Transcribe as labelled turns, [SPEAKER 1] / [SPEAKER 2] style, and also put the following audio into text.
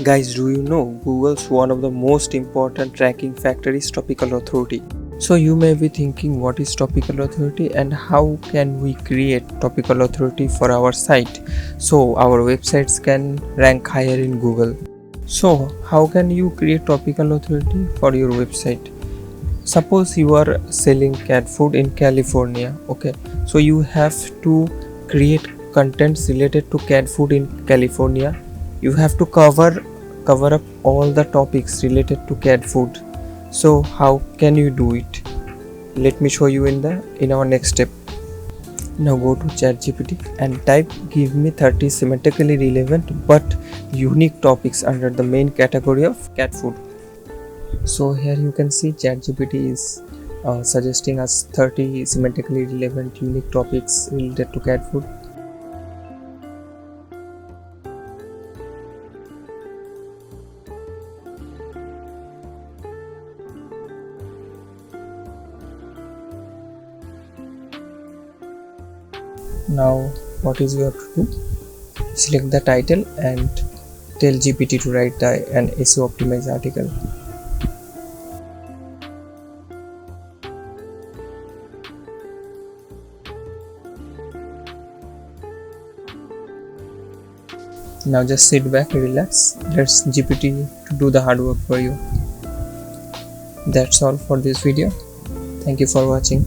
[SPEAKER 1] Guys, do you know Google's one of the most important tracking factor is topical authority? So you may be thinking, what is topical authority and how can we create topical authority for our site so our websites can rank higher in Google? So how can you create topical authority for your website? Suppose you are selling cat food in California. Okay, so you have to create contents related to cat food in California. You have to cover up all the topics related to cat food. So how can you do it? Let me show you in our next step. Now go to ChatGPT and type give me 30 semantically relevant but unique topics under the main category of cat food. So here you can see ChatGPT is suggesting us 30 semantically relevant unique topics related to cat food. Now what is you have to do? Select the title and tell GPT to write an SEO optimized article. Now just sit back, relax, let GPT to do the hard work for you. That's all for this video. Thank you for watching.